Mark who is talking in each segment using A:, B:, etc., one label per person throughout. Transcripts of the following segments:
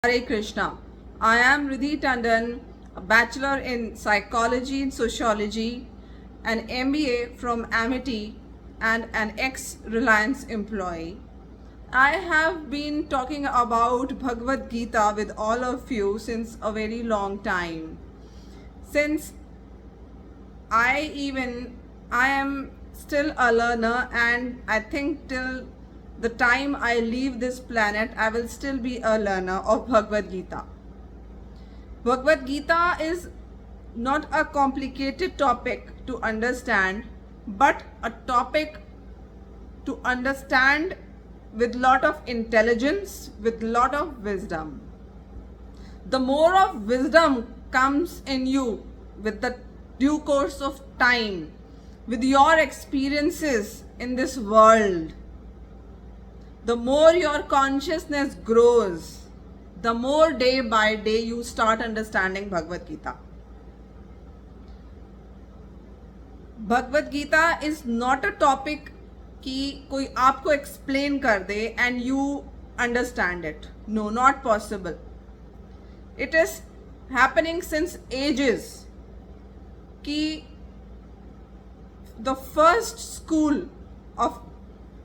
A: Hare Krishna. I am Riddhi Tandon, a bachelor in psychology and sociology, an MBA from Amity, and an ex-Reliance employee. I have been talking about Bhagavad Gita with all of you since a very long time. Since I am still a learner, and I think till the time I leave this planet, I will still be a learner of Bhagavad Gita. Bhagavad Gita is not a complicated topic to understand, but a topic to understand with lot of intelligence, with lot of wisdom. The more of wisdom comes in you with the due course of time, with your experiences in this world, the more your consciousness grows, the more day by day you start understanding Bhagavad Gita. Bhagavad Gita is not a topic कि कोई आपको explain कर दे and you understand it. No, not possible. It is happening since ages कि the first school of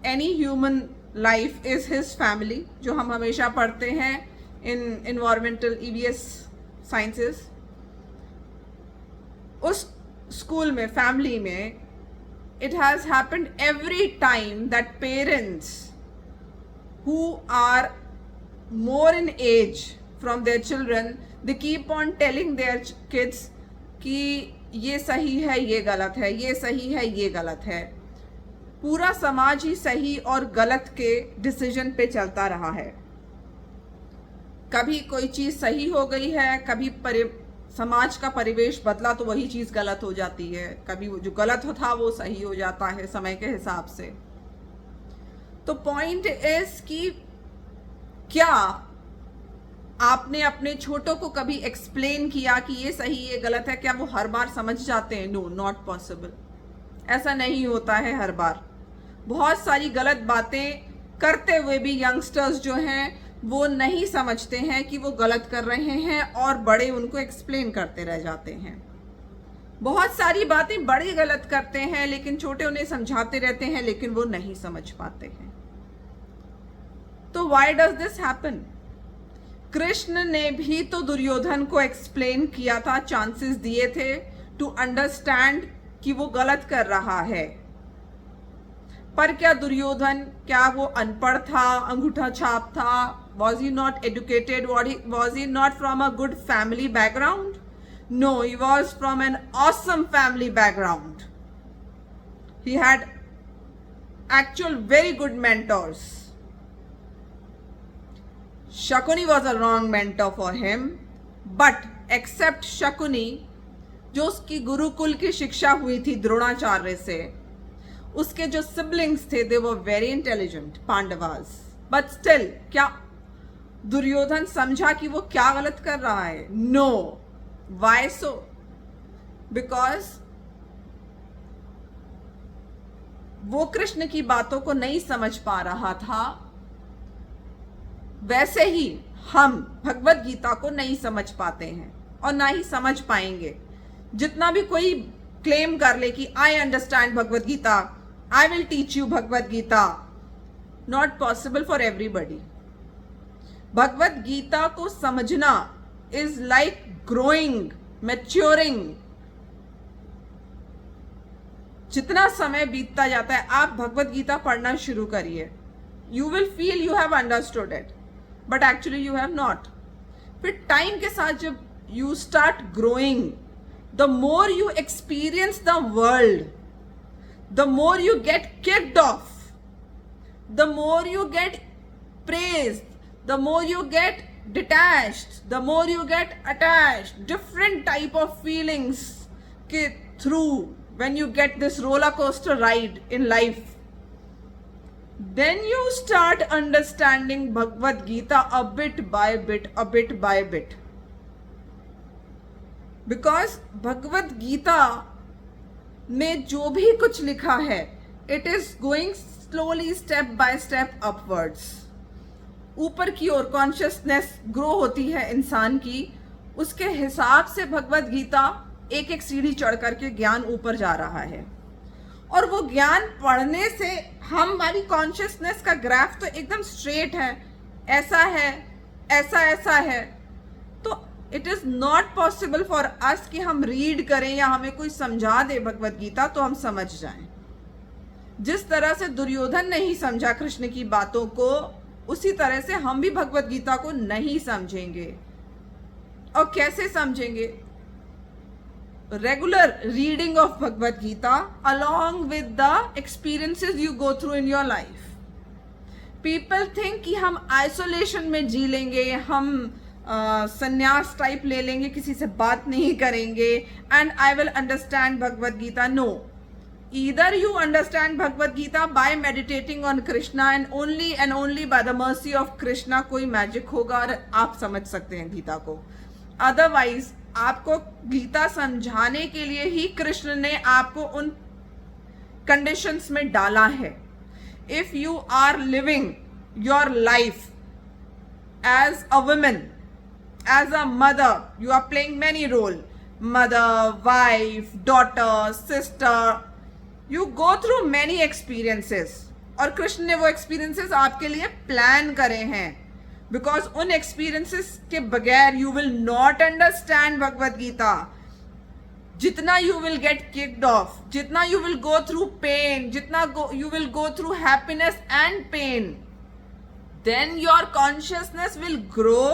A: any human life is his family, जो हम हमेशा पढ़ते हैं in environmental EVS sciences. उस स्कूल में, फैमिली में, it has happened every time that parents who are more in age from their children, they keep on telling their kids कि ये सही है, ये गलत है, ये सही है, ये गलत है. पूरा समाज ही सही और गलत के डिसीजन पे चलता रहा है. कभी कोई चीज़ सही हो गई है, कभी समाज का परिवेश बदला तो वही चीज़ गलत हो जाती है, कभी जो गलत था वो सही हो जाता है समय के हिसाब से. तो पॉइंट इज कि क्या आपने अपने छोटों को कभी एक्सप्लेन किया कि ये सही ये गलत है? क्या वो हर बार समझ जाते हैं? No, not possible. ऐसा नहीं होता है हर बार. बहुत सारी गलत बातें करते हुए भी यंगस्टर्स जो हैं वो नहीं समझते हैं कि वो गलत कर रहे हैं और बड़े उनको एक्सप्लेन करते रह जाते हैं. बहुत सारी बातें बड़े गलत करते हैं लेकिन छोटे उन्हें समझाते रहते हैं लेकिन वो नहीं समझ पाते हैं. तो why does this happen? Krishna ने भी तो दुर्योधन को एक्सप्लेन किया था, चांसेस दिए थे टू अंडरस्टैंड कि वो गलत कर रहा है. पर क्या दुर्योधन, क्या वो अनपढ़ था, अंगूठा छाप था? Was he not educated? Was he not from a good family background? No, he was from an awesome family background. He had actual very good mentors. Shakuni was a wrong mentor for him, but except Shakuni, जो उसकी गुरुकुल की शिक्षा हुई थी द्रोणाचार्य से, उसके जो siblings थे they were very intelligent, Pandavas. But still क्या दुर्योधन समझा कि वो क्या गलत कर रहा है? नो. Y so? बिकॉज वो कृष्ण की बातों को नहीं समझ पा रहा था. वैसे ही हम भगवत गीता को नहीं समझ पाते हैं और ना ही समझ पाएंगे. जितना भी कोई क्लेम कर ले कि I understand Bhagavad Gita, I will teach you Bhagavad Gita, not possible for everybody. Bhagavad Gita को समझना इज लाइक ग्रोइंग, मैच्योरिंग. जितना समय बीतता जाता है, आप भगवत गीता पढ़ना शुरू करिए, you will feel you have understood it, but actually you have not. फिर टाइम के साथ जब you start growing, the more you experience the world, the more you get kicked off, the more you get praised, the more you get detached, the more you get attached, different type of feelings through when you get this roller coaster ride in life. Then you start understanding Bhagavad Gita a bit by bit, a bit by bit. Because Bhagavad Gita में जो भी कुछ लिखा है, it is going slowly step by step upwards. ऊपर की ओर consciousness grow होती है इंसान की, उसके हिसाब से भगवत गीता एक एक सीढ़ी चढ़ करके ज्ञान ऊपर जा रहा है। और वो ज्ञान पढ़ने से हमारी कॉन्शियसनेस का ग्राफ तो एकदम स्ट्रेट है, ऐसा है, ऐसा ऐसा है। तो it is not possible for us कि हम रीड करें या हमें कोई समझा दे भगवत गीता तो हम समझ जाएं। जिस तरह से दुर्योधन नहीं समझा कृष्ण की बातों को, उसी तरह से हम भी भगवत गीता को नहीं समझेंगे। और कैसे समझेंगे? Regular reading of Bhagavad Gita along with the experiences you go through in your life. People think कि हम आइसोलेशन में जी लेंगे, हम संन्यास टाइप ले लेंगे, किसी से बात नहीं करेंगे, and I will understand Bhagavad Gita. No, either you understand Bhagavad Gita by meditating on Krishna and only by the mercy of Krishna कोई मैजिक होगा और आप समझ सकते हैं गीता को। अदरवाइज आपको गीता समझाने के लिए ही कृष्ण ने आपको उन कंडीशंस में डाला है। If you are living your life as a woman, as a mother, you are playing many role, mother, wife, daughter, sister, you go through many experiences. और कृष्ण ने वो एक्सपीरियंसेस आपके लिए प्लान करे हैं, बिकॉज उन एक्सपीरियंसेस के बगैर you will not understand Bhagavad Gita. जितना you will get kicked off, जितना you will go through pain, जितना you will go through happiness and pain, then your consciousness will grow.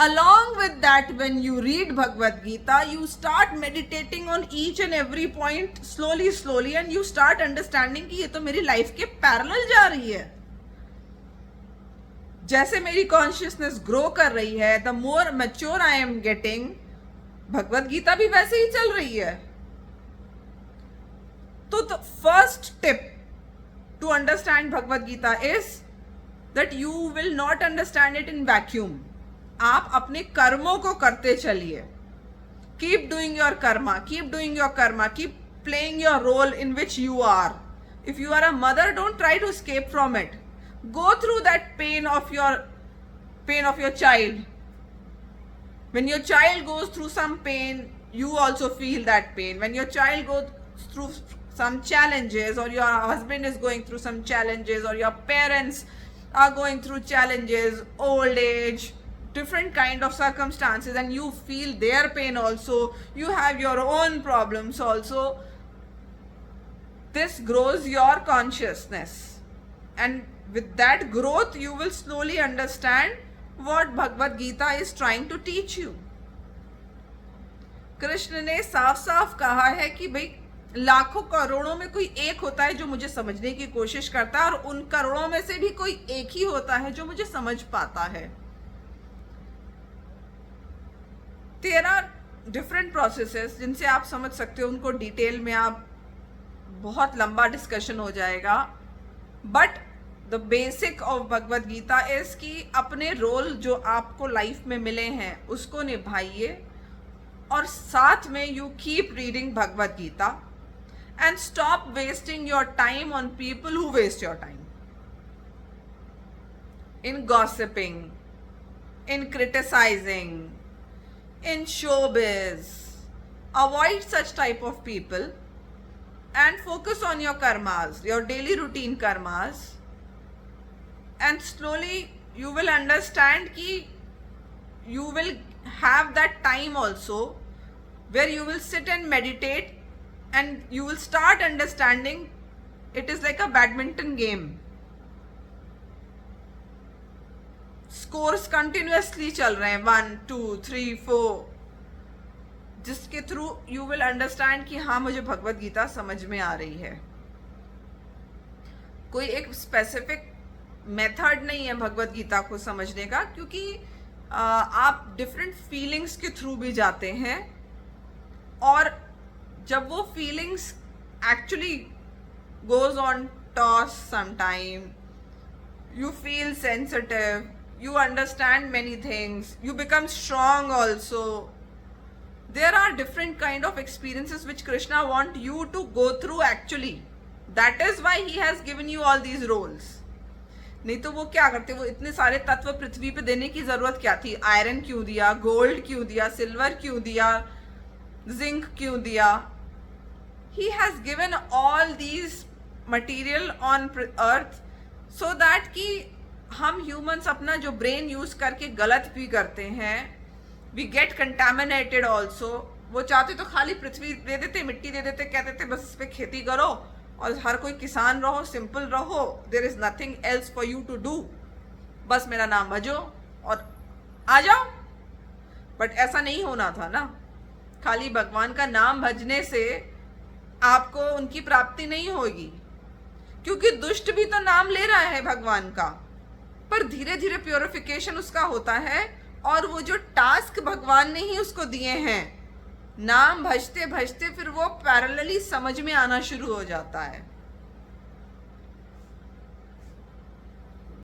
A: Along with that, when you read Bhagavad Gita, you start meditating on each and every point slowly, and you start understanding कि ये तो मेरी life के parallel जा रही है। जैसे मेरी कॉन्शियसनेस ग्रो कर रही है, the more mature I am getting, Bhagavad Gita भी वैसे ही चल रही है। तो the first tip to understand Bhagavad Gita is that you will not understand it in vacuum. आप अपने कर्मों को करते चलिए। Keep doing your karma, keep doing your karma, keep playing your role in which you are. If you are a mother, don't try to escape from it. Go through that pain of your child. When your child goes through some pain, you also feel that pain. When your child goes through some challenges, or your husband is going through some challenges, or your parents are going through challenges, old age, different kind of circumstances, and you feel their pain also, you have your own problems also, this grows your consciousness, and with that growth you will slowly understand what Bhagavad Gita is trying to teach you. Krishna ने साफ साफ कहा है कि भाई लाखों करोड़ों में कोई एक होता है जो मुझे समझने की कोशिश करता है, और उन करोड़ों में से भी कोई एक ही होता है जो मुझे समझ पाता है। 13 डिफरेंट प्रोसेसेस जिनसे आप समझ सकते हो, उनको डिटेल में आप बहुत लंबा डिस्कशन हो जाएगा। But the basic of Bhagavad Gita is कि अपने रोल जो आपको लाइफ में मिले हैं उसको निभाइए, और साथ में you keep reading Bhagavad Gita and stop wasting your time on people who waste your time in gossiping, in criticizing, in showbiz. Avoid such type of people and focus on your karmas, your daily routine karmas, and slowly you will understand कि you will have that time also where you will sit and meditate, and you will start understanding it is like a badminton game. Scores continuously चल रहे हैं 1 2 3 4, जिसके through you will understand कि हाँ मुझे भगवत गीता समझ में आ रही है। कोई एक स्पेसिफिक मेथड नहीं है भगवत गीता को समझने का, क्योंकि आप डिफरेंट फीलिंग्स के थ्रू भी जाते हैं, और जब वो feelings actually goes on toss sometime, you feel sensitive, you understand many things, you become strong also. There are different kind of experiences which Krishna want you to go through actually. That is why he has given you all these roles. नहीं तो वो क्या करते, वो इतने सारे तत्व पृथ्वी पे देने की जरूरत क्या थी? आयरन क्यों दिया, गोल्ड क्यों दिया, सिल्वर क्यों दिया, जिंक क्यों दिया? He has given all these material on earth so that कि हम ह्यूमंस अपना जो ब्रेन यूज करके गलत भी करते हैं, वी गेट कंटामिनेटेड ऑल्सो। वो चाहते तो खाली पृथ्वी दे देते, मिट्टी दे देते, कहते थे बस इस पे खेती करो और हर कोई किसान रहो, सिंपल रहो, there is nothing else for you to do, बस मेरा नाम भजो और आ जाओ। बट ऐसा नहीं होना था ना। खाली भगवान का नाम भजने से आपको उनकी प्राप्ति नहीं होगी, क्योंकि दुष्ट भी तो नाम ले रहा है भगवान का, पर धीरे धीरे प्योरिफिकेशन उसका होता है। और वो जो टास्क भगवान ने ही उसको दिए हैं, नाम भजते भजते फिर वो पैरेलली समझ में आना शुरू हो जाता है।